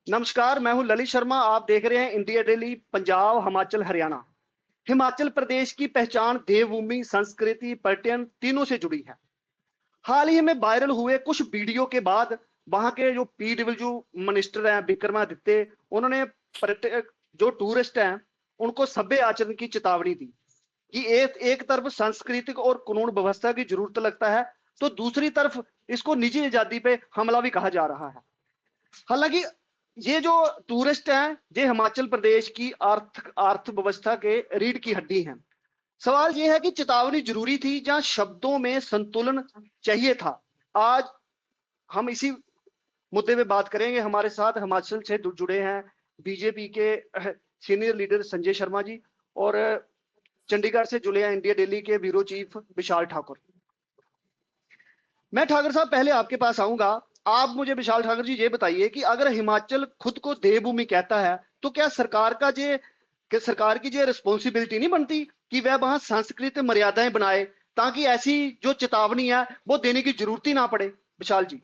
नमस्कार, मैं हूं ललित शर्मा। आप देख रहे हैं इंडिया डेली। पंजाब, हिमाचल, हरियाणा। हिमाचल प्रदेश की पहचान देवभूमि, संस्कृति, पर्यटन तीनों से जुड़ी है। हाल ही में वायरल हुए कुछ वीडियो के बाद वहां के जो पीडब्ल्यू मिनिस्टर हैं विक्रमादित्य, उन्होंने पर्यटक जो टूरिस्ट हैं उनको सभ्य आचरण की चेतावनी दी कि एक एक तरफ सांस्कृतिक और कानून व्यवस्था की जरूरत लगता है, तो दूसरी तरफ इसको निजी आजादी पे हमला भी कहा जा रहा है। हालांकि ये जो टूरिस्ट हैं ये हिमाचल प्रदेश की अर्थव्यवस्था के रीढ़ की हड्डी हैं। सवाल ये है कि चेतावनी जरूरी थी जहां शब्दों में संतुलन चाहिए था। आज हम इसी मुद्दे पे बात करेंगे। हमारे साथ हिमाचल से जुड़े हैं बीजेपी के सीनियर लीडर संजय शर्मा जी, और चंडीगढ़ से जुड़े हैं इंडिया डेली के ब्यूरो चीफ विशाल ठाकुर। मैं ठाकुर साहब पहले आपके पास आऊंगा। आप मुझे विशाल ठाकुर जी ये बताइए कि अगर हिमाचल खुद को देवभूमि कहता है तो क्या सरकार की ये रिस्पॉन्सिबिलिटी नहीं बनती कि वह वहां सांस्कृतिक मर्यादाएं बनाए, ताकि ऐसी जो चेतावनी है वो देने की जरूरत ही ना पड़े। विशाल जी।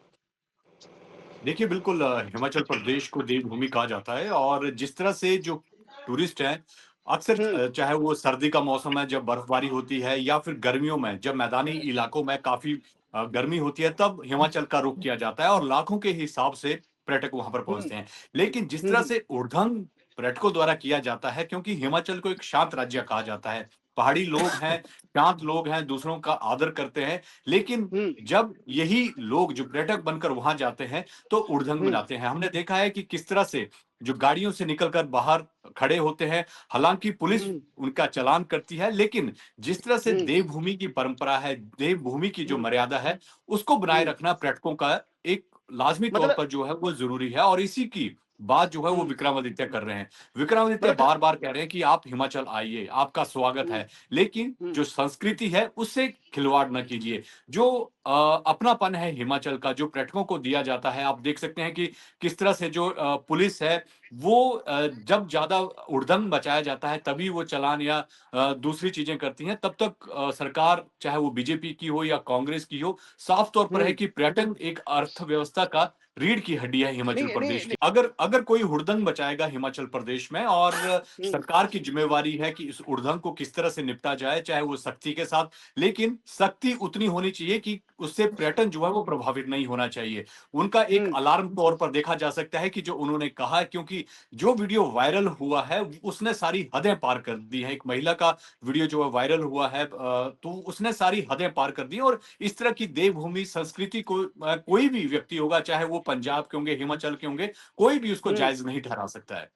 देखिए, बिल्कुल हिमाचल प्रदेश को देवभूमि कहा जाता है और जिस तरह से जो टूरिस्ट हैं, अक्सर हम्म। चाहे वो सर्दी का मौसम है जब बर्फबारी होती है या फिर गर्मियों में जब मैदानी इलाकों में काफ़ी गर्मी होती है, तब हिमाचल का रुख किया जाता है और लाखों के हिसाब से पर्यटक वहाँ पर हम्म। पहुँचते हैं। लेकिन जिस तरह हम्म। से ऊर्ध्वंग पर्यटकों द्वारा किया जाता है, क्योंकि हिमाचल को एक शांत राज्य कहा जाता है। पहाड़ी लोग हैं, शांत लोग हैं, दूसरों का आदर करते हैं। लेकिन हम्म। जब यही लोग जो पर्यटक बनकर वहाँ जाते हैं, तो ऊर्ध्वंग हम्म। बनाते हैं। हमने देखा है कि किस तरह से जो गाड़ियों से निकलकर बाहर खड़े होते हैं, हालाँकि पुलिस हम्म। उनका चालान करती है, लेकिन जिस तरह से हम्म। देवभूमि की परंपरा है, देवभूमि की जो हम्म। मर्यादा है, उसको बनाए हम्म। रखना पर्यटकों का एक लाज़मी तौर मतलब पर जो है वो ज़रूरी है और इसी की बात जो है वो हम्म, विक्रमादित्य कर रहे हैं। विक्रमादित्य मतलब बार-बार कह रहे हैं कि आप हिमाचल आइए, आपका स्वागत हम्म, है, लेकिन हम्म, जो संस्कृति है उससे खिलवाड़ ना कीजिए। जो अपनापन है हिमाचल का जो पर्यटकों को दिया जाता है, आप देख सकते हैं कि किस तरह से जो पुलिस है वो जब ज़्यादा उड़दंग मचाया जाता है तभी वो चालान या दूसरी चीज़ें करती हैं। तब तक सरकार चाहे वो बीजेपी की हो या कांग्रेस की हो, साफ तौर पर है हम्म। कि पर्यटन एक अर्थव्यवस्था का रीढ़ की हड्डी है हिमाचल नहीं नहीं प्रदेश नहीं। की। अगर अगर कोई हुड़दंग मचाएगा हिमाचल प्रदेश में और हम्म। सरकार की ज़िम्मेवारी है कि इस उड़दंग को किस तरह से निपटा जाए, चाहे वो सख्ती के साथ, लेकिन सख्ती उतनी होनी चाहिए कि उससे पर्यटन जो है वो प्रभावित नहीं होना चाहिए। उनका एक हम्म। अलार्म तौर पर देखा जा सकता है कि जो उन्होंने कहा है, क्योंकि जो वीडियो वायरल हुआ है, उसने सारी हदें पार कर दी हैं। एक महिला का वीडियो जो है वायरल हुआ है तो उसने सारी हदें पार कर दी और इस तरह की देवभूमि संस्कृति को कोई भी व्यक्ति होगा, चाहे वो पंजाब के होंगे, हिमाचल के होंगे, कोई भी उसको हम्म। जायज़ नहीं ठहरा सकता है।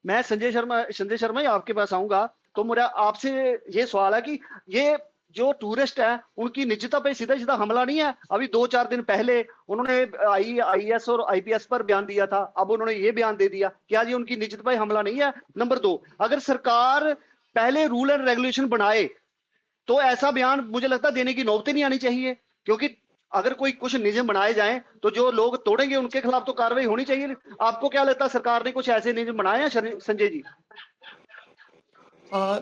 मैं संजय शर्मा ही आपके पास आऊंगा। तो मेरा आपसे ये सवाल है कि ये जो टूरिस्ट है उनकी निजता पे सीधा सीधा हमला नहीं है? अभी 2-4 दिन पहले उन्होंने आईएएस और आईपीएस पर बयान दिया था, अब उन्होंने ये बयान दे दिया। क्या ये उनकी निजता पे हमला नहीं है? नंबर दो, अगर सरकार पहले रूल एंड रेगुलेशन बनाए तो ऐसा बयान मुझे लगता है देने की नौबत ही नहीं आनी चाहिए। क्योंकि अगर कोई कुछ नियम बनाए जाएं तो जो लोग तोड़ेंगे उनके खिलाफ तो कार्रवाई होनी चाहिए। आपको क्या लगता है, सरकार ने कुछ ऐसे नियम बनाए हैं संजय जी?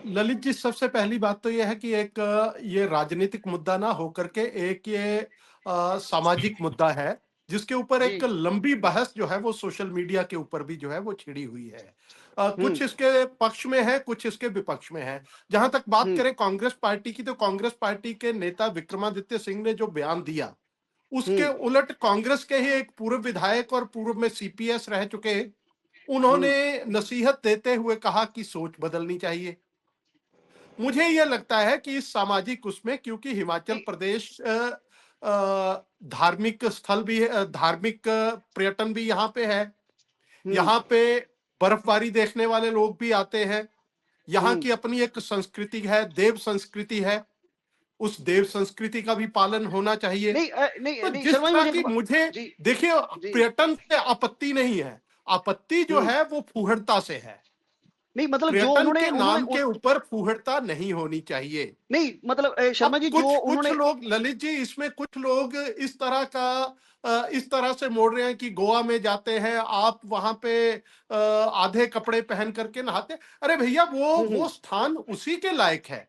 ललित जी, सबसे पहली बात तो यह है कि एक ये राजनीतिक मुद्दा ना होकर के एक ये सामाजिक मुद्दा है, जिसके ऊपर जी। एक लंबी बहस जो है वो सोशल मीडिया के ऊपर भी जो है वो छिड़ी हुई है। हम्म। कुछ इसके पक्ष में है, कुछ इसके विपक्ष में है। जहां तक बात हम्म। करें कांग्रेस पार्टी की, तो कांग्रेस पार्टी के नेता विक्रमादित्य सिंह ने जो बयान दिया, उसके हम्म। उलट कांग्रेस के ही एक पूर्व विधायक और पूर्व में सीपीएस रह चुके, हम्म। उन्होंने नसीहत देते हुए कहा कि सोच बदलनी चाहिए। मुझे यह लगता है कि इस सामाजिक उसमें, क्योंकि हिमाचल नहीं। प्रदेश धार्मिक स्थल भी है, धार्मिक पर्यटन भी यहाँ पे है। हम्म। यहाँ पे बर्फबारी देखने वाले लोग भी आते हैं। यहाँ हम्म। की अपनी एक संस्कृति है, देव संस्कृति है। उस देव संस्कृति का भी पालन होना चाहिए। नहीं नहीं तो नहीं जिस शर्मा जी, तरह मुझे की मुझे, जी। देखिए, जी। पर्यटन से आपत्ति नहीं है। आपत्ति जो हम्म। है वो फूहड़ता से है। नहीं मतलब जो पर्यटन उन्होंने के उन्होंने नाम के ऊपर फूहड़ता नहीं होनी चाहिए। नहीं मतलब शर्मा अब जी जो कुछ कुछ उन्होंने लोग, ललित जी, इसमें कुछ लोग इस तरह का इस तरह से मोड़ रहे हैं कि गोवा में जाते हैं आप, वहां पे आधे कपड़े पहन करके नहाते। अरे भैया, हम्म। वो स्थान उसी के लायक है।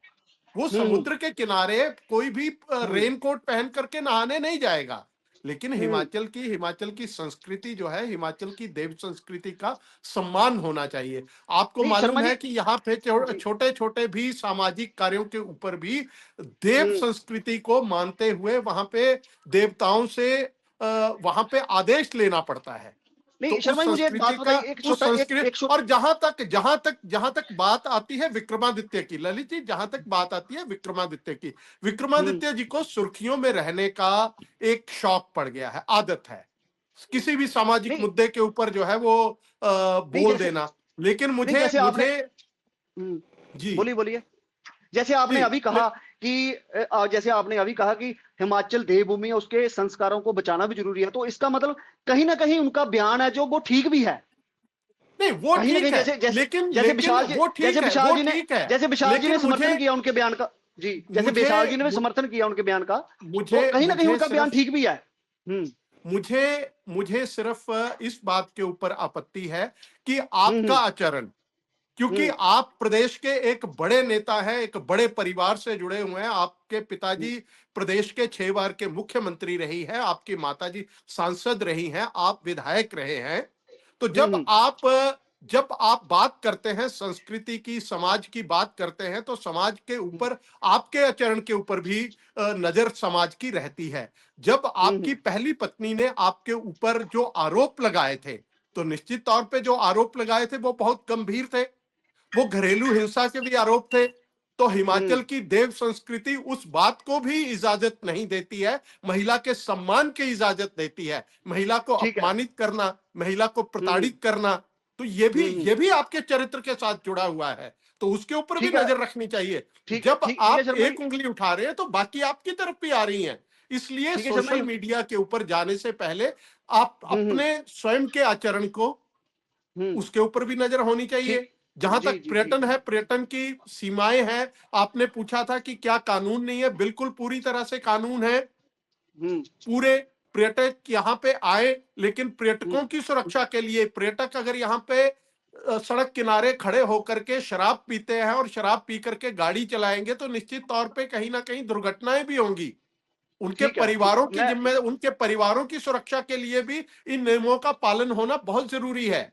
वो हम्म। समुद्र के किनारे कोई भी हम्म। रेनकोट पहन करके नहाने नहीं जाएगा। लेकिन हिमाचल की संस्कृति जो है, हिमाचल की देव संस्कृति का सम्मान होना चाहिए। आपको नहीं मालूम शर्मा है जी। कि यहाँ पे जी। छोटे छोटे भी सामाजिक कार्यों के ऊपर भी देव हम्म। संस्कृति को मानते हुए वहां पे देवताओं से वहां पे आदेश लेना पड़ता है। तो नहीं शर्मा जी, मुझे एक बात बताइए, एक उस छोटा संस्कृत, एक छोटा। और जहां तक बात आती है विक्रमादित्य की, ललित जी, जहां तक बात आती है विक्रमादित्य की, हम्म। विक्रमादित्य जी को सुर्खियों में रहने का एक शौक पड़ गया है, आदत है किसी भी सामाजिक नहीं मुद्दे के ऊपर जो है वो नहीं बोल जैसे देना। लेकिन नहीं मुझे जैसे आपने। मुझे हम्म। जी बोलिए बोलिए। जैसे आपने जी अभी कहा कि जैसे आपने अभी कहा कि हिमाचल देवभूमि है, उसके संस्कारों को बचाना भी जरूरी है, तो इसका मतलब कहीं ना कहीं उनका बयान है जो वो ठीक भी है। नहीं, वो कहीं ना ठीक कहीं है, जैसे जैसे लेकिन जैसे विशाल जी, वो ठीक है, वो ठीक है, जैसे विशाल जी ने लेकिन मुझे समर्थन किया उनके बयान का। जी, जैसे मुझे विशाल जी ने भी समर्थन किया उनके बयान का, तो मुझे कहीं ना कहीं मुझे उनका बयान सिर्फ ठीक भी है। हम्म। मुझे सिर्फ इस बात के ऊपर आपत्ति है कि हम्म। आपका आचरण, क्योंकि हम्म। आप प्रदेश के एक बड़े नेता हैं, एक बड़े परिवार से जुड़े हुए हैं, आपके हम्म। पिताजी प्रदेश के 6 बार के मुख्यमंत्री रही है, आपकी माताजी सांसद रही हैं, आप विधायक रहे हैं। तो हम्म। जब आप बात करते हैं संस्कृति की, समाज की बात करते हैं, तो समाज के ऊपर, आपके आचरण के ऊपर भी नजर समाज की रहती है। जब हम्म। आपकी पहली पत्नी ने आपके ऊपर जो आरोप लगाए थे, तो निश्चित तौर पे जो आरोप लगाए थे वो बहुत गंभीर थे, वो घरेलू हिंसा के भी आरोप थे। तो हम्म। हिमाचल की देव संस्कृति उस बात को भी इजाजत नहीं देती है, महिला के सम्मान की इजाजत देती है। महिला को ठीक है। अपमानित करना, महिला को हम्म। प्रताड़ित करना, तो हम्म। ये भी आपके चरित्र के साथ जुड़ा हुआ है, तो उसके ऊपर भी ठीक है। नजर रखनी चाहिए। ठीक जब ठीक ठीक है आप शर्मा जी। एक उंगली उठा रहे हैं तो बाकी आपकी तरफ भी आ रही हैं। इसलिए ठीक है शर्मा सोशल जी। मीडिया के ऊपर जाने से पहले आप हम्म। अपने स्वयं के आचरण को, हम्म। उसके ऊपर भी नजर होनी चाहिए। ठीक। जहां जी तक जी जी पर्यटन जी। है, पर्यटन की सीमाएं हैं, आपने पूछा था कि क्या कानून नहीं है, बिल्कुल पूरी तरह से कानून है। हम्म। पूरे पर्यटक यहाँ पे आए, लेकिन हम्म। पर्यटकों की सुरक्षा के लिए, पर्यटक अगर यहाँ पे सड़क किनारे खड़े होकर के शराब पीते हैं और शराब पी करके गाड़ी चलाएंगे, तो निश्चित तौर पे कहीं ना कहीं दुर्घटनाएं भी होंगी। उनके ठीक है। ठीक परिवारों की मैं। जिम्मे उनके परिवारों की सुरक्षा के लिए भी इन नियमों का पालन होना बहुत जरूरी है।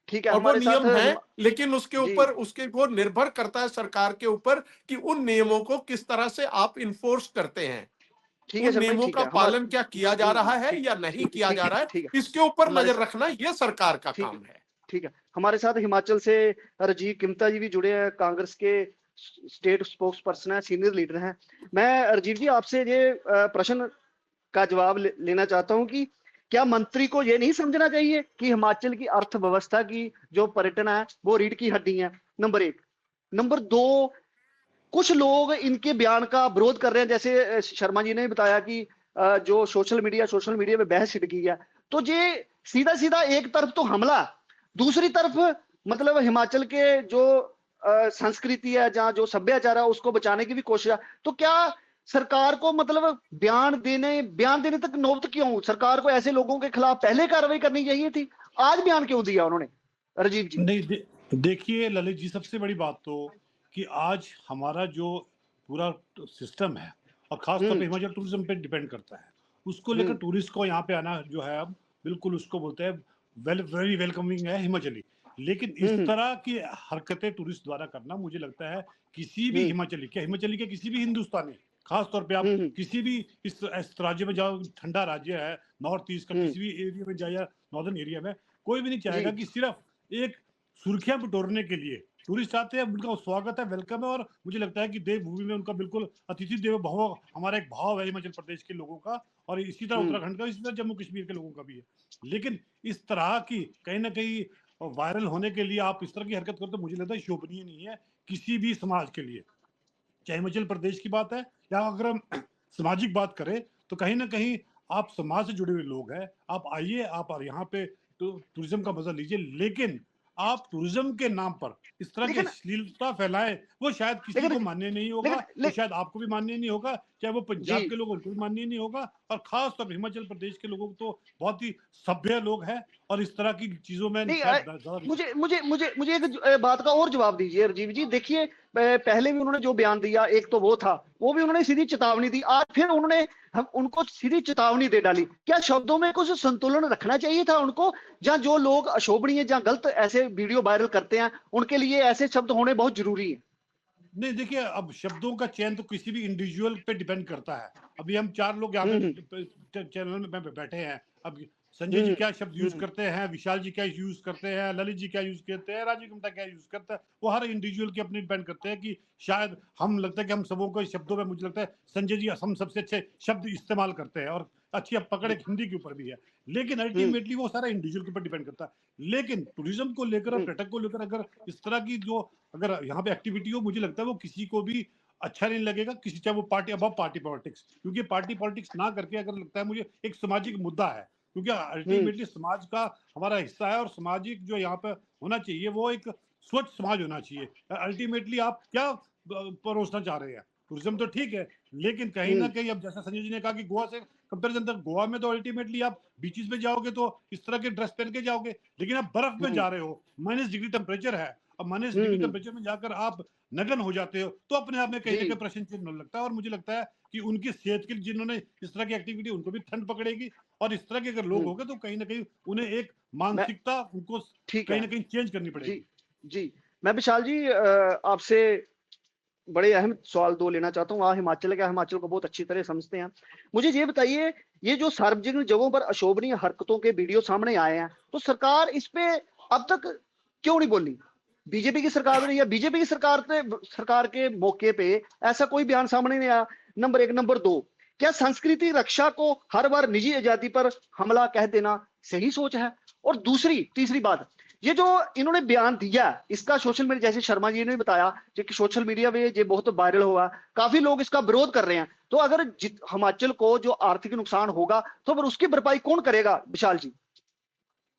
ठीक है और वो हमारे साथ नियम है, लेकिन उसके जी। ऊपर, उसके वो निर्भर करता है सरकार के ऊपर कि उन नियमों को किस तरह से आप इन्फोर्स करते हैं, ठीक है उन शर्मा जी, नियमों ठीक का है पालन क्या हमारे। किया जा जी जी, रहा है ठीक या नहीं ठीक किया ठीक जा रहा है, ठीक है इसके ऊपर हमारे नजर साथ। रखना ये सरकार का ठीक है। काम है। ठीक है हमारे साथ हिमाचल से राजीव किमता जी भी जुड़े हैं, कांग्रेस के स्टेट स्पोक्स पर्सन है, सीनियर लीडर हैं। मैं राजीव जी आपसे ये प्रश्न का जवाब लेना चाहता हूं कि क्या मंत्री को ये नहीं समझना चाहिए कि हिमाचल की अर्थव्यवस्था की जो पर्यटन है वो रीढ़ की हड्डी है, नंबर एक। नंबर दो, कुछ लोग इनके बयान का विरोध कर रहे हैं, जैसे शर्मा जी ने बताया कि जो सोशल मीडिया में बहस छिड़ गई है, तो ये सीधा सीधा एक तरफ तो हमला, दूसरी तरफ मतलब हिमाचल के जो संस्कृति है, जहाँ जो सभ्याचार है उसको बचाने की भी कोशिश है। तो क्या सरकार को मतलब बयान देने तक नौबत क्यों? सरकार को ऐसे लोगों के खिलाफ पहले कार्रवाई करनी चाहिए थी, आज बयान क्यों दिया उन्होंने? राजीव जी। नहीं देखिए ललित जी, सबसे बड़ी बात तो कि आज हमारा जो पूरा सिस्टम है और खास तौर हम्म। पे हिमाचल टूरिज्म पे डिपेंड करता है, उसको लेकर हम्म। टूरिस्ट को यहाँ पे आना जो है अब बिल्कुल उसको बोलते हैं वेरी वेलकमिंग है हिमाचली। लेकिन इस हम्म। तरह की हरकतें टूरिस्ट द्वारा करना मुझे लगता है किसी भी हम्म। हिमाचली के किसी भी हिंदुस्तानी, खास तौर पे आप हम्म। किसी भी इस राज्य में जाओ, ठंडा राज्य है नॉर्थ ईस्ट का, हम्म। किसी भी एरिया में जाए या नॉर्दर्न एरिया में, कोई भी नहीं जी। चाहेगा कि सिर्फ एक सुर्खियां बटोरने के लिए टूरिस्ट आते हैं, उनका स्वागत है, वेलकम है। और मुझे लगता है कि देवभूमि में उनका बिल्कुल अतिथि देवो भव हमारा एक भाव है हिमाचल प्रदेश के लोगों का, और इसी तरह हम्म। उत्तराखंड का, इसी तरह जम्मू कश्मीर के लोगों का भी है। लेकिन इस तरह की कहीं ना कहीं वायरल होने के लिए आप इस तरह की हरकत करते, तो मुझे लगता है शोभनीय नहीं है किसी भी समाज के लिए, चाहे हिमाचल प्रदेश की बात है या अगर हम सामाजिक बात करें, तो कहीं ना कहीं आप समाज से जुड़े हुए लोग हैं, आप आइए, आप यहाँ पे टूरिज्म का मजा लीजिए, लेकिन आप टूरिज्म के नाम पर इस तरह की लेकिन अश्लीलता फैलाए, वो शायद किसी लेकिन को मान्य नहीं होगा, लेकिन वो ले, शायद आपको भी मान्य नहीं होगा, चाहे वो जी। पंजाब के लोग, उनको भी मान्य नहीं होगा। और खास तौर पर हिमाचल प्रदेश के लोगों को तो बहुत ही सभ्य लोग हैं, और इस तरह की चीजों में नहीं शायद ज्यादा मुझे मुझे मुझे मुझे एक बात का और जवाब दीजिए राजीव जी। देखिए पहले भी उन्होंने जो बयान दिया, एक तो वो था, वो भी उन्होंने सीधी चेतावनी दी। आज फिर उन्होंने हम उनको सीधी चेतावनी दे डाली। क्या शब्दों में कुछ संतुलन रखना चाहिए था उनको? जहां जो लोग अशोभनीय, जहां गलत ऐसे वीडियो वायरल करते हैं, उनके लिए ऐसे शब्द होने बहुत जरूरी है। नहीं, देखिए, अब शब्दों का चयन तो किसी भी इंडिविजुअल पे डिपेंड करता है। अभी हम 4 लोग यहाँ हम्म पे चैनल में बैठे हैं। अब संजय जी हम्म क्या शब्द यूज हम्म करते हैं, विशाल जी क्या यूज करते हैं, ललित जी क्या यूज करते हैं, राजीव गुप्ता क्या यूज करता है, वो हर इंडिविजुअल के अपने डिपेंड करते हैं कि शायद हम लगता है कि हम सबों को शब्दों में, मुझे लगता है संजय जी हम सबसे अच्छे शब्द इस्तेमाल करते हैं और अच्छी पकड़ एक हिंदी के ऊपर भी है। लेकिन हम्म अल्टीमेटली वो सारा इंडिविजुअल के ऊपर डिपेंड करता है। लेकिन टूरिज्म को लेकर और हम्म पर्यटक को लेकर अगर इस तरह की जो अगर यहाँ पे एक्टिविटी हो, मुझे लगता है वो किसी को भी अच्छा नहीं लगेगा, किसी चाहे वो पार्टी अब पार्टी पॉलिटिक्स, क्योंकि पार्टी पॉलिटिक्स ना करके अगर लगता है मुझे एक सामाजिक मुद्दा है, क्योंकि हम्म अल्टीमेटली समाज का हमारा हिस्सा है और सामाजिक जो यहाँ पे होना चाहिए वो एक स्वच्छ समाज होना चाहिए। अल्टीमेटली आप क्या परोसना चाह रहे हैं? टूरिज्म तो ठीक है, लेकिन कहीं ना हम्म कहीं अब जैसा संजय जी ने कहा कि गोवा से कंपेरिजन तक, गोवा में तो अल्टीमेटली आप बीचेस पे जाओगे तो इस तरह के ड्रेस पहन के जाओगे, लेकिन आप बर्फ में हम्म जा रहे हो, -डिग्री टेम्परेचर है। अब -डिग्री हम्म टेम्परेचर में जाकर आप नग्न हो जाते हो, तो अपने आप में कहीं जी ना कहीं प्रश्न चिन्ह होने लगता है। और मुझे लगता है कि उनकी सेहत के लिए जिन्होंने इस तरह की एक्टिविटी, उनको भी ठंड पकड़ेगी। और इस तरह के अगर लोग हम्म होंगे तो कहीं ना कहीं उन्हें एक मैं मानसिकता उनको ठीक कहीं है ना कहीं चेंज करनी जी पड़ेगी। जी। मैं विशाल जी आपसे बड़े अहम सवाल दो लेना चाहता हूँ। आप हिमाचल का, हिमाचल को बहुत अच्छी तरह समझते हैं। मुझे ये बताइए, ये जो सार्वजनिक जगहों पर अशोभनीय हरकतों के वीडियो सामने आए हैं, तो सरकार इस पे अब तक क्यों नहीं बोली? बीजेपी की सरकार ने, या बीजेपी की सरकार ने, सरकार के मौके पे ऐसा कोई बयान सामने नहीं आया? नंबर एक। नंबर दो, क्या संस्कृति रक्षा को हर बार निजी आजादी पर हमला कह देना सही सोच है? और दूसरी तीसरी बात, ये जो इन्होंने बयान दिया, इसका सोशल मीडिया, जैसे शर्मा जी ने बताया कि सोशल मीडिया पे ये बहुत वायरल हुआ, काफी लोग इसका विरोध कर रहे हैं। तो अगर हिमाचल को जो आर्थिक नुकसान होगा, तो फिर उसकी भरपाई कौन करेगा विशाल जी?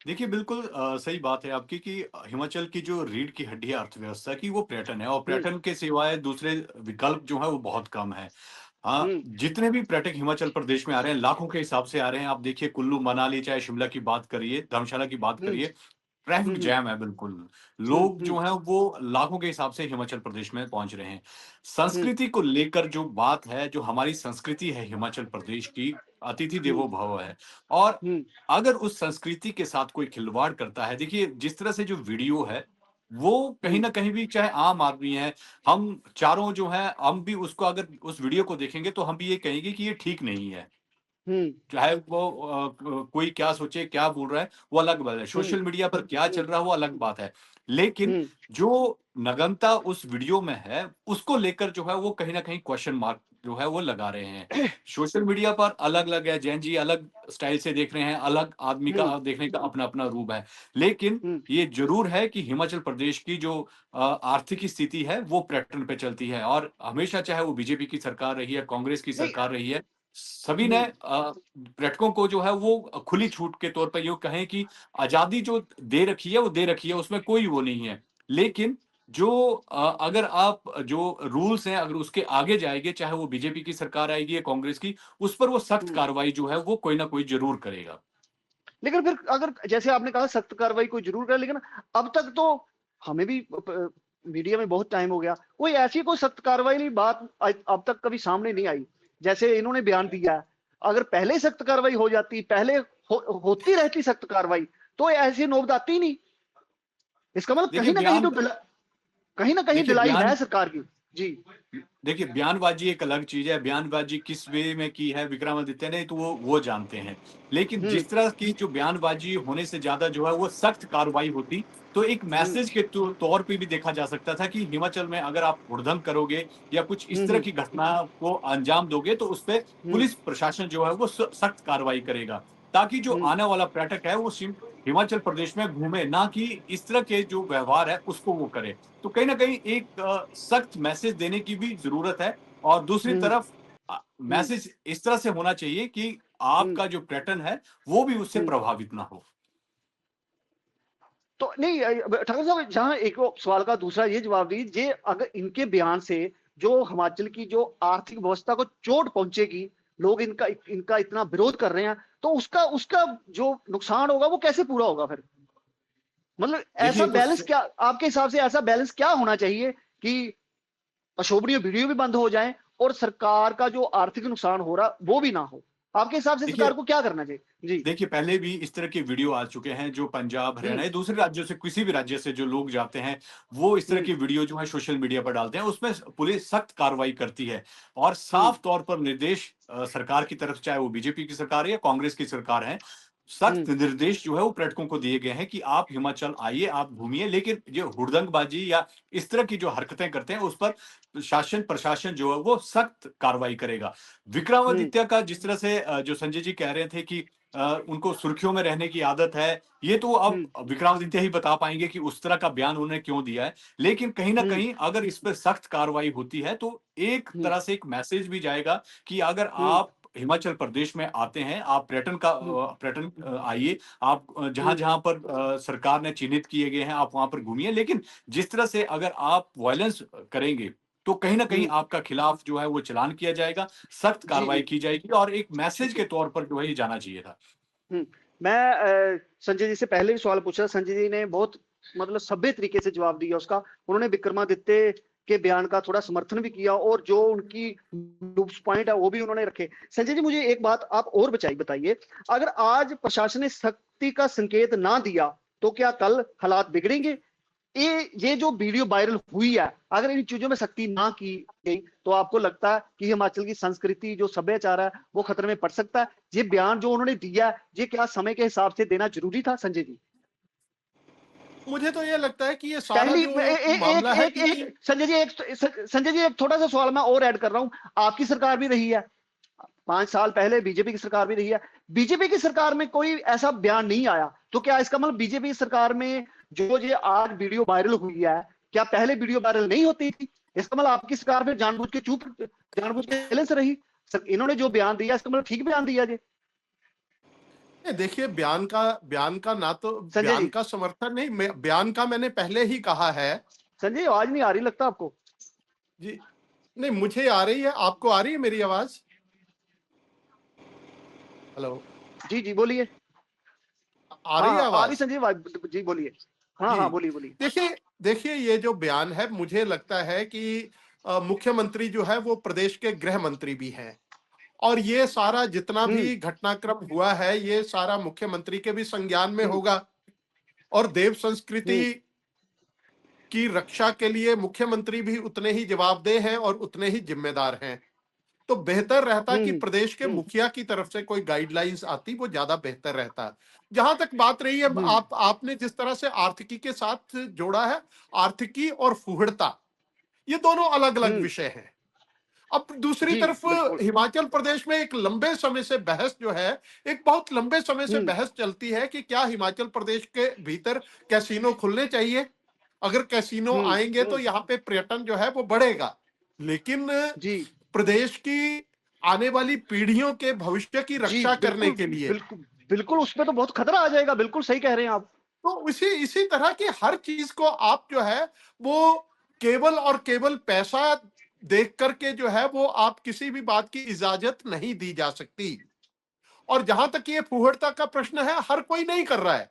देखिए, बिल्कुल सही बात है आपकी कि हिमाचल की जो रीढ़ की हड्डी है अर्थव्यवस्था की, वो पर्यटन है और हम्म पर्यटन के सिवाय दूसरे विकल्प जो है वो बहुत कम है। हाँ, हम्म जितने भी पर्यटक हिमाचल प्रदेश में आ रहे हैं, लाखों के हिसाब से आ रहे हैं। आप देखिए, कुल्लू, मनाली, चाहे शिमला की बात करिए, धर्मशाला की बात हम्म करिए, ट्रैफिक हम्म जैम है बिल्कुल। लोग हम्म जो हैं वो लाखों के हिसाब से हिमाचल प्रदेश में पहुंच रहे हैं। हम्म संस्कृति को लेकर जो बात है, जो हमारी संस्कृति है हिमाचल प्रदेश की, अतिथि हम्म देवो भव है। और हम्म अगर उस संस्कृति के साथ कोई खिलवाड़ करता है, देखिए जिस तरह से जो वीडियो है, वो कहीं हम्म न कहीं भी, चाहे आम आदमी है, हम चारों जो हैं, हम भी उसको अगर उस वीडियो को देखेंगे तो हम भी ये कहेंगे कि ये ठीक नहीं है। हम्म चाहे वो कोई क्या सोचे, क्या बोल रहा है, वो अलग बात है। हम्म सोशल मीडिया पर क्या चल रहा है, वो अलग बात है। लेकिन हम्म जो नग्नता उस वीडियो में है, उसको लेकर जो है वो कहीं न कहीं क्वेश्चन मार्क जो है वो लगा रहे हैं। सोशल मीडिया पर अलग-अलग है, जैन जी अलग स्टाइल से देख रहे हैं, अलग आदमी हम्म का देखने का अपना-अपना रूप है। लेकिन हम्म ये ज़रूर है कि हिमाचल प्रदेश की जो आर्थिक स्थिति है, वो पर्यटन पे चलती है और हमेशा, चाहे वो बीजेपी की सरकार रही है, कांग्रेस की नहीं सरकार रही है, सभी ने हम्म पर्यटकों को जो है वो खुली छूट के तौर पर यूँ कहें कि आज़ादी जो दे रखी है, वो दे रखी है, उसमें कोई वो नहीं है। लेकिन जो अगर आप जो रूल्स हैं, अगर उसके आगे जाएँगे, चाहे वो बीजेपी की सरकार आएगी या कांग्रेस की, उस पर वो सख्त हम्म कार्रवाई जो है, वो कोई ना कोई ज़रूर करेगा। लेकिन फिर अगर जैसे आपने कहा सख्त कार्रवाई कोई जरूर करे, लेकिन अब तक तो हमें भी मीडिया में बहुत टाइम हो गया, कोई ऐसी कोई सख्त कार्रवाई नहीं, बात अब तक कभी सामने नहीं आई। जैसे इन्होंने बयान दिया है, अगर पहले सख्त कार्रवाई हो जाती, पहले होती रहती सख्त कार्रवाई, तो ऐसी नौबत आती ही नहीं। इसका मतलब देखिए कहीं ना कहीं बयान तो कहीं ना कहीं देखिए ढिलाई है बयान सरकार की। जी देखिए, बयानबाज़ी एक अलग चीज़ है, बयानबाज़ी किस वे में की है विक्रमादित्य ने, तो वो जानते हैं। लेकिन हम्म जिस तरह की जो बयानबाज़ी होने से ज़्यादा जो है वो सख्त कार्रवाई होती, तो एक हम्म मैसेज के तौर पे भी देखा जा सकता था कि हिमाचल में अगर आप हुड़दंग करोगे या कुछ इस तरह हम्म की घटना को अंजाम दोगे, तो उसपे हम्म पुलिस प्रशासन जो है वो सख्त कार्रवाई करेगा। ताकि जो हम्म आने वाला पर्यटक है, वो हिमाचल प्रदेश में घूमे, ना कि इस तरह के जो व्यवहार है, उसको वो करे। तो कहीं न कहीं एक सख्त मैसेज देने की भी ज़रूरत है और दूसरी हम्म तरफ हम्म मैसेज इस तरह से होना चाहिए कि हम्म आपका जो पर्यटन है, वो भी उससे हम्म प्रभावित ना हो। तो नहीं ठाकुर साहब, जहां एक वो सवाल का दूसरा ये जवाब दीजिए, अगर इनके बयान से जो हिमाचल की जो आर्थिक व्यवस्था को चोट पहुंचेगी, लोग इनका इनका इतना विरोध कर रहे हैं, तो उसका उसका जो नुकसान होगा वो कैसे पूरा होगा फिर? मतलब ऐसा देखिए बैलेंस क्या आपके हिसाब से, ऐसा बैलेंस क्या होना चाहिए कि अशोभनीय वीडियो भी बंद हो जाए और सरकार का जो आर्थिक नुकसान हो रहा वो भी ना हो? आपके हिसाब से देखिए सरकार को क्या करना चाहिए? जी। देखिए, पहले भी इस तरह के वीडियो आ चुके हैं जो पंजाब, हरियाणा हम्म। या दूसरे राज्यों से, किसी भी राज्य से जो लोग जाते हैं, वो इस तरह हम्म। की वीडियो जो है सोशल मीडिया पर डालते हैं। उसमें पुलिस सख्त कार्रवाई करती है और हम्म। साफ तौर पर निर्देश सरकार की तरफ, चाहे वो बीजेपी की सरकार है या कांग्रेस की सरकार है, हम्म। सख्त निर्देश जो है वो पर्यटकों को दिए गए हैं कि आप हिमाचल आइए, आप घूमिए, लेकिन जो हुड़दंगबाजी या इस तरह की जो हरकतें करते हैं, उस पर शासन प्रशासन जो है वो सख्त कार्रवाई करेगा। हम्म। विक्रमादित्य का जिस तरह से जो संजय जी कह रहे थे कि उनको सुर्खियों में रहने की आदत है, ये तो अब हम्म। विक्रमादित्य ही बता पाएँगे कि उस तरह का बयान उन्होंने क्यों दिया है। लेकिन कहीं न हम्म। कहीं अगर इस पे सख्त कार्रवाई होती है, तो एक हम्म। तरह से एक मैसेज भी जाएगा कि अगर हम्म। आप हिमाचल प्रदेश में आते हैं, आप हम्म। आइए, आप हम्म। जहाँ-जहाँ पर सरकार ने चिन्हित किए गए हैं, आप वहाँ पर घूमिए। लेकिन जिस तरह से अगर आप वायलेंस करेंगे, तो कहीं न कहीं हम्म। आपका खिलाफ जो है वो चालान किया जाएगा, सख्त जी कार्रवाई जी। की जाएगी और एक मैसेज ठीक है। के तौर पर जो है ये जाना चाहिए था। हम्म। मैं संजय जी से पहले भी सवाल पूछा, संजय जी ने बहुत मतलब सभ्य तरीके से जवाब दिया उसका। उन्होंने विक्रमादित्य के बयान का थोड़ा समर्थन भी किया और जो उनकी पॉइंट है वो भी उन्होंने रखे। संजय जी, मुझे एक बात आप और बताइए, अगर आज प्रशासन ने सख्ती का संकेत ना दिया तो क्या कल हालात बिगड़ेंगे? ये जो वीडियो वायरल हुई है, अगर इन चीजों में सख्ती ना की गई तो आपको लगता है कि हिमाचल की संस्कृति जो सभ्याचार है वो खतरे में पड़ सकता है? ये बयान जो उन्होंने दिया है, ये क्या समय के हिसाब से देना जरूरी था संजय जी? मुझे तो ये लगता है कि ये सारा पहली जो ए, ए, मामला है एक कि एक संजय जी, संजय जी, एक थोड़ा सा सवाल मैं और ऐड कर रहा हूं। आपकी सरकार भी रही है, 5 साल पहले बीजेपी की सरकार भी रही है। बीजेपी की सरकार में कोई ऐसा बयान नहीं आया, तो क्या इसका मतलब बीजेपी सरकार में जो ये आज वीडियो वायरल हुई है, क्या पहले वीडियो वायरल नहीं होती थी? इसका मतलब आपकी सरकार में जानबूझ के साइलेंस रही? इन्होंने जो बयान दिया इसका मतलब ठीक बयान दिया जी देखिए, बयान का ना तो संजय बयान जी? का समर्थन नहीं, बयान का मैंने पहले ही कहा है। संजय जी, आवाज नहीं आ रही लगता आपको? जी, नहीं मुझे आ रही है, आपको आ रही है मेरी आवाज? हेलो, जी जी, बोलिए। आ हाँ रही है हाँ, आ रही आवाज? संजय जी, बोलिए। हाँ जी, हाँ, बोलिए बोलिए। देखिए देखिए ये जो बयान है, मुझे लगता है कि मुख्यमंत्री जो है वो प्रदेश के गृह मंत्री भी हैं, और ये सारा जितना हम्म। भी घटनाक्रम हुआ है, ये सारा मुख्यमंत्री के भी संज्ञान में हम्म। होगा। और देव संस्कृति हम्म। की रक्षा के लिए मुख्यमंत्री भी उतने ही जवाबदेह हैं और उतने ही जिम्मेदार हैं। तो बेहतर रहता कि हम्म। प्रदेश के हम्म। मुखिया की तरफ से कोई गाइडलाइंस आती, वो ज्यादा बेहतर रहता। जहां तक बात रही है, हम्म। आपने जिस तरह से आर्थिकी के साथ जोड़ा है, आर्थिकी और फुहड़ता, ये दोनों अलग अलग हम्म। विषय हैं। अब दूसरी जी तरफ बिल्कुल। हिमाचल प्रदेश में एक लंबे समय से बहस जो है, एक बहुत लंबे समय से हम्म। बहस चलती है कि क्या हिमाचल प्रदेश के भीतर कैसीनो खुलने चाहिए। अगर कैसीनो हम्म। आएंगे तो यहाँ पे पर्यटन जो है वो बढ़ेगा, लेकिन जी प्रदेश की आने वाली पीढ़ियों के भविष्य की जी रक्षा करने बिल्कुल के लिए, बिल्कुल बिल्कुल, उसमें तो बहुत खतरा आ जाएगा। बिल्कुल सही कह रहे हैं आप। तो इसी इसी तरह की हर चीज को आप जो है वो केवल और केवल पैसा देख करके जो है वो आप किसी भी बात की इजाजत नहीं दी जा सकती। और जहां तक ये फुहड़ता का प्रश्न है, हर कोई नहीं कर रहा है।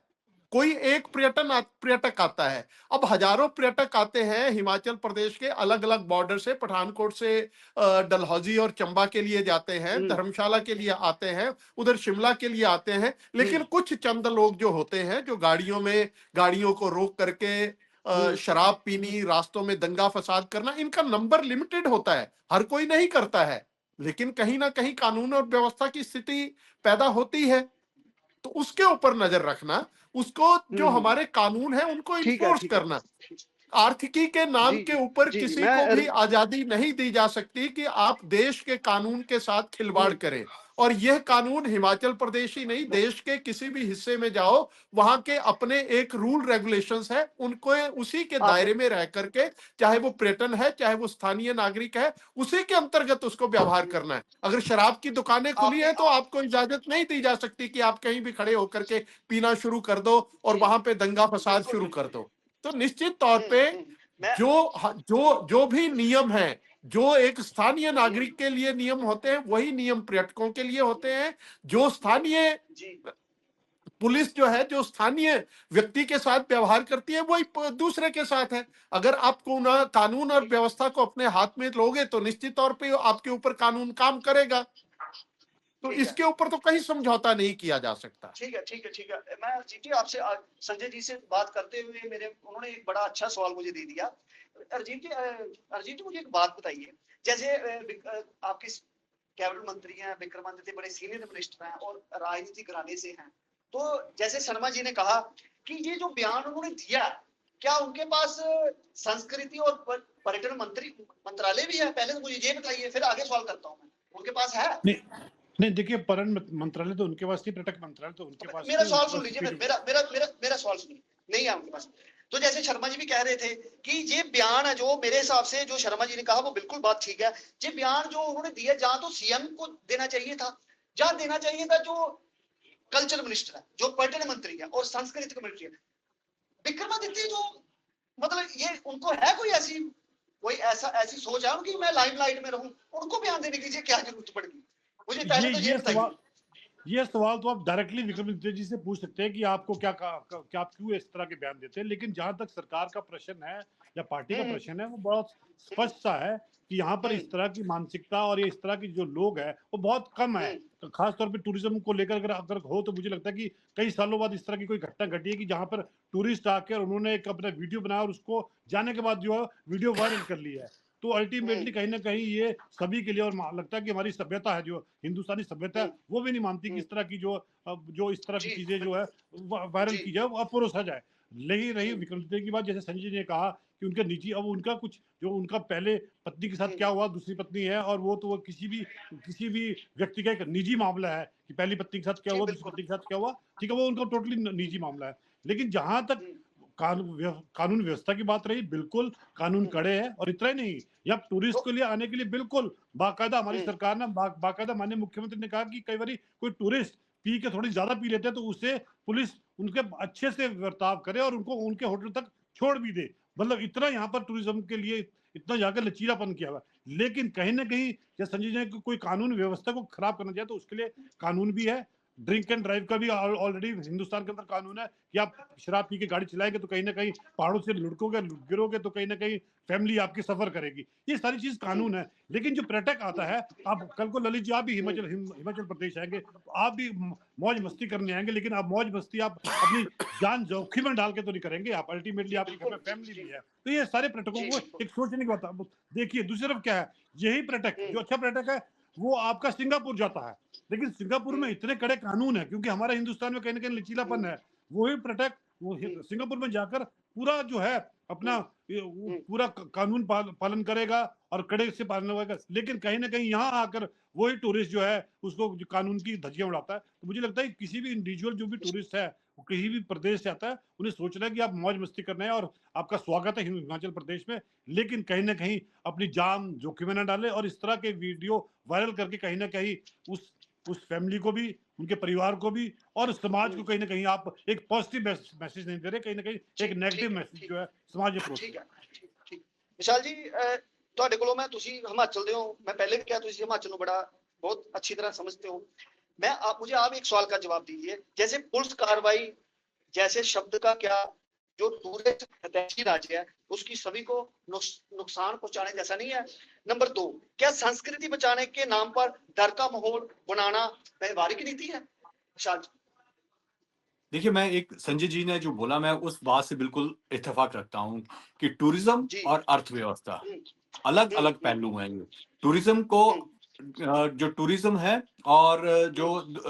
कोई एक पर्यटक आता है। अब हजारों पर्यटक आते हैं हिमाचल प्रदेश के अलग अलग बॉर्डर से, पठानकोट से डलहौजी और चंबा के लिए जाते हैं, हम्म। धर्मशाला के लिए आते हैं, उधर शिमला के लिए आते हैं। लेकिन हम्म। कुछ चंद लोग जो होते हैं, जो गाड़ियों को रोक करके हम्म। शराब पीनी, रास्तों में दंगा फसाद करना, इनका नंबर लिमिटेड होता है, हर कोई नहीं करता है। लेकिन कहीं ना कहीं कानून और व्यवस्था की स्थिति पैदा होती है, तो उसके ऊपर नजर रखना, उसको जो हम्म। हमारे कानून है उनको ठीक है इन्फोर्स ठीक है। करना। आर्थिकी के नाम जी के जी ऊपर जी जी किसी मैं को भी आजादी नहीं दी जा सकती कि आप देश के कानून के साथ खिलवाड़ हम्म। करें। और यह कानून हिमाचल प्रदेश ही नहीं, देश के किसी भी हिस्से में जाओ, वहां के अपने एक रूल रेगुलेशंस है, उनको उसी के आप दायरे में रह करके, चाहे वो पर्यटन है चाहे वो स्थानीय नागरिक है, उसी के अंतर्गत उसको व्यवहार करना है। अगर शराब की दुकानें खुली आपने हैं तो आपको इजाजत नहीं दी जा सकती कि आप कहीं भी खड़े होकर के पीना शुरू कर दो और जी वहां पे दंगा फसाद बिल्कुल शुरू कर बिल्कुल। दो। तो निश्चित तौर पे मैं जो जो जो भी नियम है, जो एक स्थानीय नागरिक के लिए नियम होते हैं वही नियम पर्यटकों के लिए होते हैं। जो स्थानीय जी पुलिस जो है, जो स्थानीय व्यक्ति के साथ व्यवहार करती है, वही दूसरे के साथ है। अगर आप कानून और व्यवस्था को अपने हाथ में लोगे तो निश्चित तौर पे आपके ऊपर कानून काम करेगा। तो ठीक है। इसके ऊपर तो कहीं समझौता नहीं किया जा सकता। ठीक है, ठीक है, ठीक है। मैं अरिजीत जी आपसे संजय जी से बात करते हुए उन्होंने एक बड़ा अच्छा सवाल मुझे दे दिया। अरिजीत जी मुझे एक बात बताइए, जैसे आपके कैबिनेट मंत्री हैं, विक्रमादित्य बड़े सीनियर मिनिस्टर हैं और राजनीतिक घराने से हैं। तो जैसे शर्मा जी ने कहा कि ये जो बयान उन्होंने दिया, क्या उनके पास संस्कृति और पर्यटन मंत्रालय भी है? पहले तो मुझे ये बताइए, फिर आगे सवाल करता हूँ मैं। उनके पास है? नहीं नहीं, देखिए पर्यटन मंत्रालय तो उनके पास नहीं, पर्यटक मंत्रालय तो उनके पास मेरा नहीं, सवाल उनके सुन पास लीजिए, CPD मेरा सवाल सुनिए। नहीं है उनके पास। तो जैसे शर्मा जी भी कह रहे थे कि ये बयान है, जो मेरे हिसाब से जो शर्मा जी ने कहा वो बिल्कुल बात ठीक है। ये बयान जो उन्होंने दिया, जहां तो सीएम को देना चाहिए था, जहां देना चाहिए था जो कल्चर मिनिस्टर है, जो पर्यटन मंत्री है और सांस्कृतिक मंत्री है, विक्रमादित्य जो, मतलब ये उनको है कोई ऐसी सोच है उनकी, मैं लाइमलाइट में रहूं, उनको बयान देने की क्या जरूरत पड़ गई? मुझे पहले तो ये बताइए। ये सवाल तो आप डायरेक्टली विक्रमादित्य जी से पूछ सकते हैं कि आपको क्या आप क्यों इस तरह के बयान देते हैं। लेकिन जहां तक सरकार का प्रश्न है या पार्टी का प्रश्न है, वो बहुत स्पष्ट सा है कि यहाँ पर इस तरह की मानसिकता और ये इस तरह की जो लोग हैं वो बहुत कम है। तो खास तौर पे टूरिज्म को लेकर अगर हो तो मुझे लगता है कि कई सालों बाद इस तरह की कोई घटना घटी है कि जहां पर टूरिस्ट आकर उन्होंने एक अपना वीडियो बनाया और उसको जाने के बाद जो है वीडियो वायरल कर लिया है। तो अल्टीमेटली कहीं ना कहीं ये सभी के लिए, और लगता है कि हमारी सभ्यता है, जो हिंदुस्तानी सभ्यता है, वो भी नहीं मानती कि इस तरह की जो इस तरह की चीजें जो है वायरल की जाए, वो परोसा जाए। नहीं रही विक्रमादित्य की बात, जैसे संजय जी ने कहा कि उनके निजी, अब उनका कुछ जो उनका पहले पत्नी के साथ क्या हुआ, दूसरी पत्नी है, और वो तो वो किसी भी व्यक्ति का एक निजी मामला है कि पहली पत्नी के साथ क्या हुआ, दूसरी पत्नी के साथ क्या हुआ, ठीक है, वो उनका टोटली निजी मामला है। लेकिन जहां तक कानून व्यवस्था की बात रही, बिल्कुल कानून कड़े हैं। और इतना ही नहीं, या टूरिस्ट के लिए आने के लिए बिल्कुल बाकायदा हमारी सरकार ने बाकायदा माननीय मुख्यमंत्री ने कहा कि कई बार कोई टूरिस्ट पी के थोड़ी ज्यादा पी लेते हैं तो उसे पुलिस उनके अच्छे से बर्ताव करे और उनको उनके होटल तक छोड़ भी दे। मतलब इतना यहाँ पर टूरिज्म के लिए इतना जाकर लचीलापन किया हुआ। लेकिन कहीं ना कहीं जब संजय जी ने कोई कानून व्यवस्था को खराब करना चाहे तो उसके लिए कानून भी है। ड्रिंक एंड ड्राइव का भी ऑलरेडी हिंदुस्तान के अंदर कानून है कि आप शराब पी के गाड़ी चलाएंगे तो कहीं ना कहीं पहाड़ों से लुढ़कोगे, गिरोगे तो कहीं ना कहीं फैमिली आपकी सफर करेगी। ये सारी चीज कानून है। लेकिन जो पर्यटक आता है, आप कल को ललित जी आप भी हिमाचल प्रदेश आएंगे तो आप भी मौज मस्ती करने आएंगे, लेकिन आप मौज मस्ती आप अपनी जान जोखिम में डाल के तो नहीं करेंगे। आप अल्टीमेटली आपके घर में फैमिली भी है। तो ये सारे पर्यटकों को एक सोचने की बात। देखिए दूसरी तरफ क्या है, यही पर्यटक जो अच्छा पर्यटक है वो आपका सिंगापुर जाता है, लेकिन सिंगापुर में इतने कड़े कानून है क्योंकि हमारे हिंदुस्तान में कहीं ना कहीं लचीलापन है। वही पर्यटक वो सिंगापुर में जाकर पूरा जो है अपना पूरा कानून पालन करेगा और कड़े से पालन होगा। लेकिन कहीं ना कहीं यहाँ आकर वही टूरिस्ट जो है उसको जो कानून की धज्जियां उड़ाता है। तो मुझे लगता है किसी भी इंडिविजुअल जो भी टूरिस्ट है वो किसी भी प्रदेश से आता है, उन्हें सोचना है कि आप मौज मस्ती करना है और आपका स्वागत है हिमाचल प्रदेश में। लेकिन कहीं ना कहीं अपनी जान जोखिम में न डाले और इस तरह के वीडियो वायरल करके कहीं ना कहीं उस फैमिली को भी, उनके परिवार को भी और समाज को कहीं ना कहीं आप एक पॉजिटिव मैसेज नहीं दे रहे, कहीं ना कहीं एक नेगेटिव मैसेज जो है समाज में ठीक है। ठीक विशाल जी, ਤੁਹਾਡੇ ਕੋਲੋਂ ਮੈਂ, ਤੁਸੀਂ ਹਿਮਾਚਲ ਦੇ ਹੋ, मैं पहले भी किया, ਤੁਸੀਂ ਹਿਮਾਚਲ ਨੂੰ बड़ा बहुत अच्छी तरह समझते हो। मुझे आप एक सवाल का जवाब दीजिए, जैसे पुलिस कार्रवाई जैसे शब्द का क्या, जो टूरिस्ट हितैषी राज्य है उसकी सभी को नुकसान पहुंचाने जैसा नहीं है? नंबर 2, क्या संस्कृति बचाने के नाम पर डर का माहौल बनाना व्यवहारिक नीति है? विशाल जी। देखिए, मैं एक संजय जी ने जो बोला, मैं उस बात से बिल्कुल इत्तेफाक रखता हूँ कि टूरिज्म और अर्थव्यवस्था अलग अलग पहलू हैं। टूरिज्म को जो टूरिज्म है और जो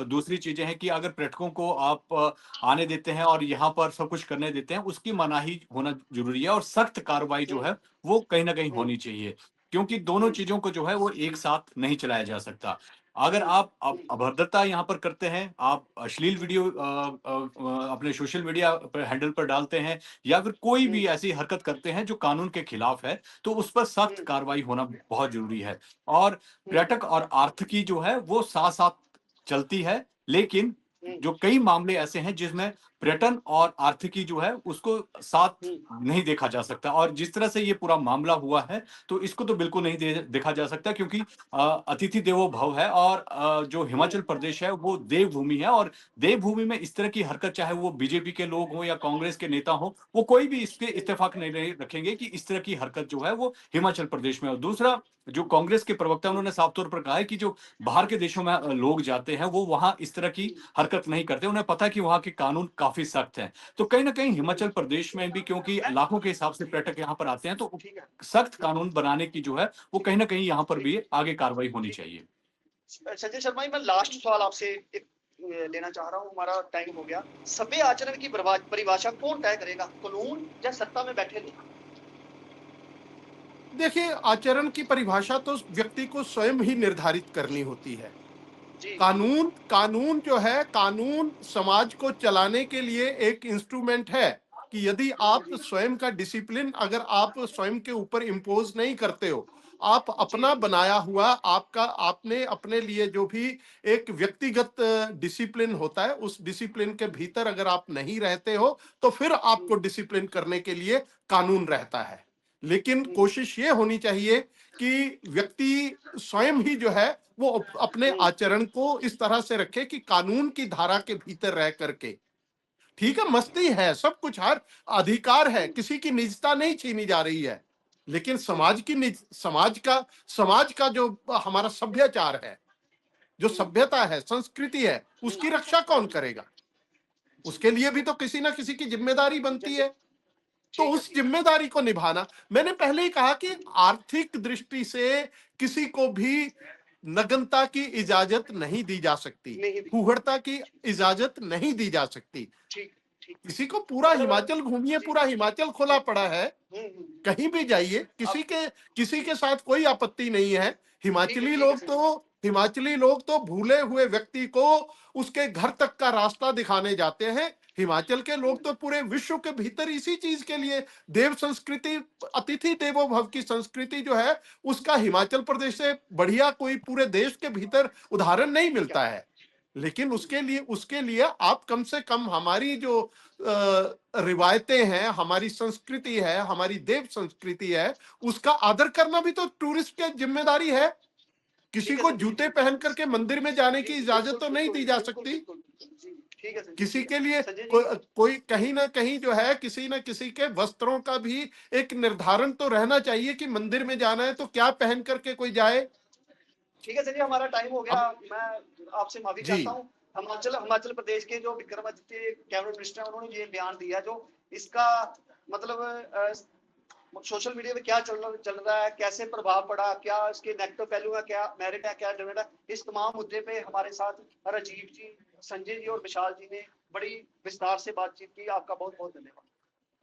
दूसरी चीजें हैं कि अगर पर्यटकों को आप आने देते हैं और यहाँ पर सब कुछ करने देते हैं, उसकी मनाही होना जरूरी है और सख्त कार्रवाई जो है वो कहीं ना कहीं होनी चाहिए, क्योंकि दोनों चीजों को जो है वो एक साथ नहीं चलाया जा सकता। अगर आप अभद्रता यहाँ पर करते हैं, आप अश्लील वीडियो अपने सोशल मीडिया पर हैंडल पर डालते हैं या फिर कोई भी ऐसी हरकत करते हैं जो कानून के खिलाफ है, तो उस पर सख्त कार्रवाई होना बहुत जरूरी है। और पर्यटक और आर्थिकी जो है वो साथ साथ चलती है, लेकिन जो कई मामले ऐसे हैं जिसमें पर्यटन और आर्थिकी जो है उसको साथ नहीं देखा जा सकता। और जिस तरह से ये पूरा मामला हुआ है, तो इसको तो बिल्कुल नहीं देखा जा सकता, क्योंकि अतिथि देवो भव है, और जो हिमाचल प्रदेश है वो देवभूमि है, और देवभूमि में इस तरह की हरकत, चाहे वो बीजेपी के लोग हों या कांग्रेस के नेता हों, वो कोई भी इसके इत्तेफाक नहीं रखेंगे कि इस तरह की हरकत जो है वो हिमाचल प्रदेश में हो। दूसरा, जो कांग्रेस के प्रवक्ता उन्होंने साफ तौर पर कहा है कि जो बाहर के देशों में लोग जाते हैं वो वहां इस तरह की हरकत नहीं करते, उन्हें पता है कि वहां के कानून काफी सख्त हैं। तो कहीं ना कहीं हिमाचल प्रदेश में भी, क्योंकि लाखों के हिसाब से पर्यटक यहाँ पर आते हैं, तो ठीक है। सख्त कानून बनाने की जो है वो कहीं ना कहीं यहाँ पर भी आगे कार्रवाई होनी चाहिए। संजय शर्मा जी, मैं लास्ट सवाल आपसे लेना चाह रहा हूँ, हमारा टाइम हो गया। सभ्य आचरण की परिभाषा कौन तय करेगा, कानून या सत्ता में बैठे लोग? देखिए, आचरण की परिभाषा तो व्यक्ति को स्वयं ही निर्धारित करनी होती है। जी कानून कानून जो है, कानून समाज को चलाने के लिए एक इंस्ट्रूमेंट है कि यदि आप स्वयं का डिसिप्लिन अगर आप स्वयं के ऊपर इम्पोज नहीं करते हो, आप अपना बनाया हुआ आपने अपने लिए जो भी एक व्यक्तिगत डिसिप्लिन होता है, उस डिसिप्लिन के भीतर अगर आप नहीं रहते हो, तो फिर आपको डिसिप्लिन करने के लिए कानून रहता है। लेकिन कोशिश ये होनी चाहिए कि व्यक्ति स्वयं ही जो है वो अपने आचरण को इस तरह से रखे कि कानून की धारा के भीतर रह करके। ठीक है, मस्ती है, सब कुछ, हर अधिकार है, किसी की निजता नहीं छीनी जा रही है, लेकिन समाज का जो हमारा सभ्याचार है, जो सभ्यता है, संस्कृति है, उसकी रक्षा कौन करेगा? उसके लिए भी तो किसी ना किसी की जिम्मेदारी बनती है। तो उस जिम्मेदारी को निभाना, मैंने पहले ही कहा कि आर्थिक दृष्टि से किसी को भी नग्नता की इजाजत नहीं दी जा सकती, फूहड़ता की इजाजत नहीं दी जा सकती। किसी को पूरा हिमाचल घूमिए, पूरा हिमाचल खुला पड़ा है, कहीं भी जाइए, किसी के साथ कोई आपत्ति नहीं है। हिमाचली लोग तो भूले हुए व्यक्ति को उसके घर तक का रास्ता दिखाने जाते हैं। हिमाचल के लोग तो पूरे विश्व के भीतर इसी चीज के लिए, देव संस्कृति, अतिथि देवो भव की संस्कृति जो है, उसका हिमाचल प्रदेश से बढ़िया कोई पूरे देश के भीतर उदाहरण नहीं मिलता है। लेकिन उसके लिए आप कम से कम हमारी जो रिवायतें हैं, हमारी संस्कृति है, हमारी देव संस्कृति है, उसका आदर करना भी तो टूरिस्ट की जिम्मेदारी है। किसी को जूते पहन करके मंदिर में जाने की इजाजत तो नहीं दी जा सकती। किसी के लिए कोई कहीं ना कहीं जो है, किसी ना किसी के वस्त्रों का भी एक निर्धारण तो रहना चाहिए कि मंदिर में जाना है तो क्या पहन करके कोई जाए। ठीक है सर जी, हमारा टाइम हो गया। मैं आपसे माफी चाहता हूँ। हिमाचल प्रदेश के जो विक्रमादित्य कैबिनेट मिनिस्टर हैं, उन्होंने ये बयान दिया, जो इसका मतलब सोशल मीडिया पे क्या चल रहा है, कैसे प्रभाव पड़ा, क्या इसके नेगेटिव पहलू है, क्या मेरिट है, क्या डिमेरिट है, इस तमाम मुद्दे पे हमारे साथ राजीव जी, संजय जी और विशाल जी ने बड़ी विस्तार से बातचीत की। आपका बहुत बहुत धन्यवाद।